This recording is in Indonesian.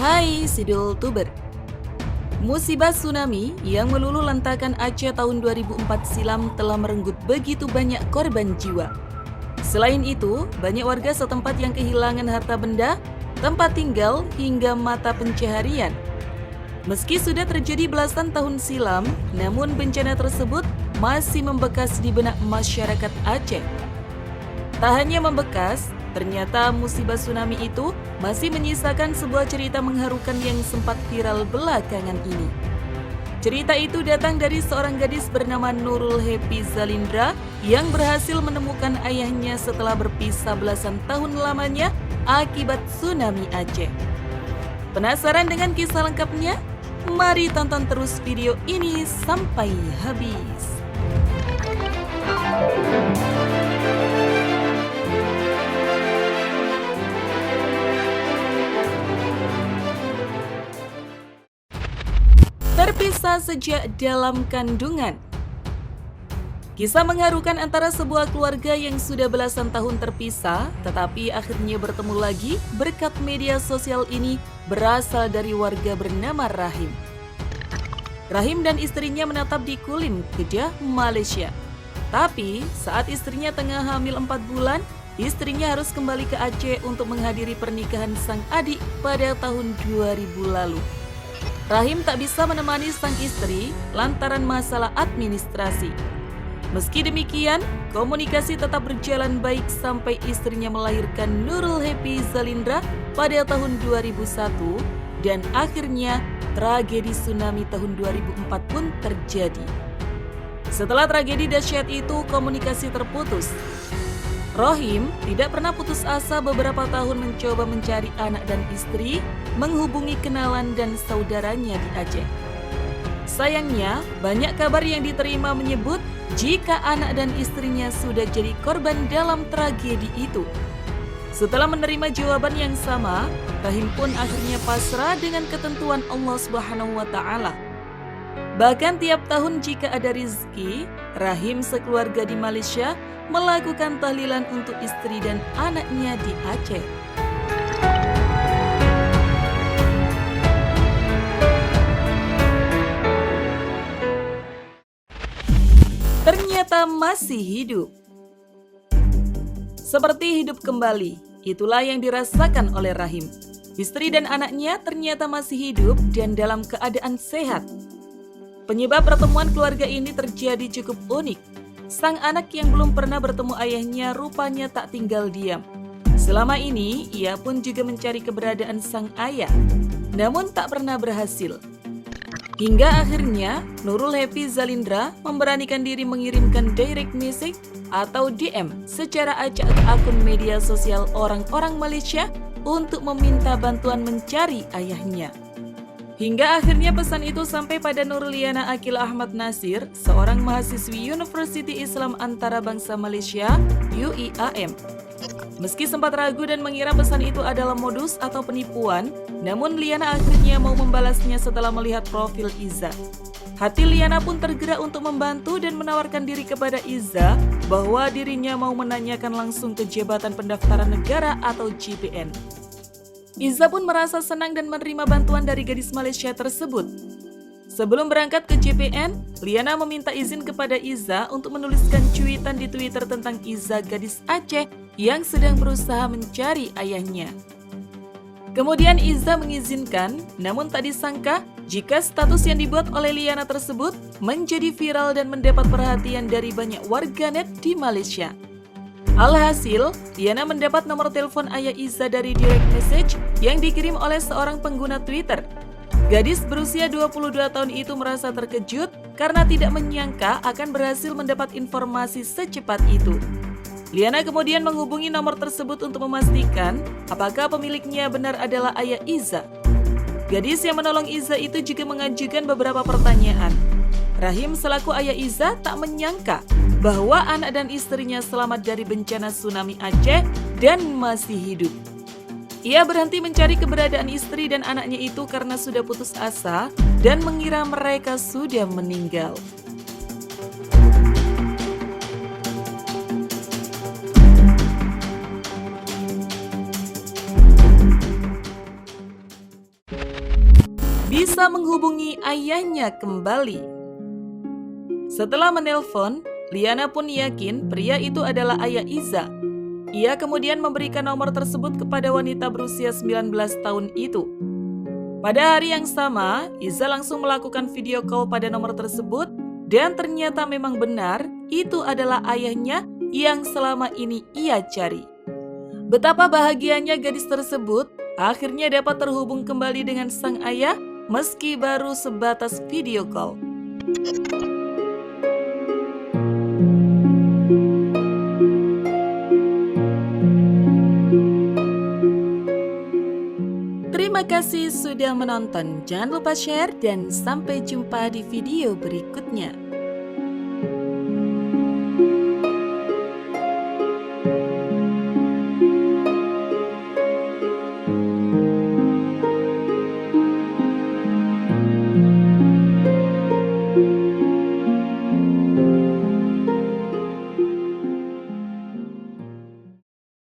Hai Sidul Tuber. Musibah tsunami yang meluluh lantakan Aceh tahun 2004 silam telah merenggut begitu banyak korban jiwa. Selain itu, banyak warga setempat yang kehilangan harta benda, tempat tinggal, hingga mata pencaharian. Meski sudah terjadi belasan tahun silam, namun bencana tersebut masih membekas di benak masyarakat Aceh. Tak hanya membekas, ternyata musibah tsunami itu masih menyisakan sebuah cerita mengharukan yang sempat viral belakangan ini. Cerita itu datang dari seorang gadis bernama Nurul Happy Zalindra yang berhasil menemukan ayahnya setelah berpisah belasan tahun lamanya akibat tsunami Aceh. Penasaran dengan kisah lengkapnya? Mari tonton terus video ini sampai habis. Terpisah sejak dalam kandungan. Kisah mengharukan antara sebuah keluarga yang sudah belasan tahun terpisah, tetapi akhirnya bertemu lagi berkat media sosial ini berasal dari warga bernama Rahim. Rahim dan istrinya menetap di Kulim, Kedah, Malaysia. Tapi saat istrinya tengah hamil 4 bulan, istrinya harus kembali ke Aceh untuk menghadiri pernikahan sang adik pada tahun 2000 lalu. Rahim tak bisa menemani sang istri lantaran masalah administrasi. Meski demikian, komunikasi tetap berjalan baik sampai istrinya melahirkan Nurul Happy Zalindra pada tahun 2001 dan akhirnya tragedi tsunami tahun 2004 pun terjadi. Setelah tragedi dahsyat itu, komunikasi terputus. Rahim tidak pernah putus asa beberapa tahun mencoba mencari anak dan istri, menghubungi kenalan dan saudaranya di Aceh. Sayangnya, banyak kabar yang diterima menyebut jika anak dan istrinya sudah jadi korban dalam tragedi itu. Setelah menerima jawaban yang sama, Rahim pun akhirnya pasrah dengan ketentuan Allah Subhanahu wa Ta'ala. Bahkan tiap tahun jika ada rezeki, Rahim sekeluarga di Malaysia melakukan tahlilan untuk istri dan anaknya di Aceh. Ternyata masih hidup. Seperti hidup kembali, itulah yang dirasakan oleh Rahim. Istri dan anaknya ternyata masih hidup dan dalam keadaan sehat. Penyebab pertemuan keluarga ini terjadi cukup unik. Sang anak yang belum pernah bertemu ayahnya rupanya tak tinggal diam. Selama ini, ia pun juga mencari keberadaan sang ayah, namun tak pernah berhasil. Hingga akhirnya, Nurul Happy Zalindra memberanikan diri mengirimkan direct message atau DM secara acak ke akun media sosial orang-orang Malaysia untuk meminta bantuan mencari ayahnya. Hingga akhirnya pesan itu sampai pada Nurliana Akil Ahmad Nasir, seorang mahasiswi Universiti Islam Antarabangsa Malaysia, UIAM. Meski sempat ragu dan mengira pesan itu adalah modus atau penipuan, namun Liana akhirnya mau membalasnya setelah melihat profil Iza. Hati Liana pun tergerak untuk membantu dan menawarkan diri kepada Iza bahwa dirinya mau menanyakan langsung ke Jabatan Pendaftaran Negara atau JPN. Iza pun merasa senang dan menerima bantuan dari gadis Malaysia tersebut. Sebelum berangkat ke JPN, Liana meminta izin kepada Iza untuk menuliskan cuitan di Twitter tentang Iza gadis Aceh yang sedang berusaha mencari ayahnya. Kemudian Iza mengizinkan, namun tak disangka jika status yang dibuat oleh Liana tersebut menjadi viral dan mendapat perhatian dari banyak warganet di Malaysia. Alhasil, Liana mendapat nomor telepon ayah Iza dari direct message yang dikirim oleh seorang pengguna Twitter. Gadis berusia 22 tahun itu merasa terkejut karena tidak menyangka akan berhasil mendapat informasi secepat itu. Liana kemudian menghubungi nomor tersebut untuk memastikan apakah pemiliknya benar adalah ayah Iza. Gadis yang menolong Iza itu juga mengajukan beberapa pertanyaan. Rahim selaku ayah Iza tak menyangka bahwa anak dan istrinya selamat dari bencana tsunami Aceh dan masih hidup. Ia berhenti mencari keberadaan istri dan anaknya itu karena sudah putus asa dan mengira mereka sudah meninggal. bisa menghubungi ayahnya kembali. Setelah menelpon, Liana pun yakin pria itu adalah ayah Iza. Ia kemudian memberikan nomor tersebut kepada wanita berusia 19 tahun itu. Pada hari yang sama, Iza langsung melakukan video call pada nomor tersebut dan ternyata memang benar itu adalah ayahnya yang selama ini ia cari. Betapa bahagianya gadis tersebut akhirnya dapat terhubung kembali dengan sang ayah meski baru sebatas video call. Terima kasih sudah menonton. Jangan lupa share dan sampai jumpa di video berikutnya.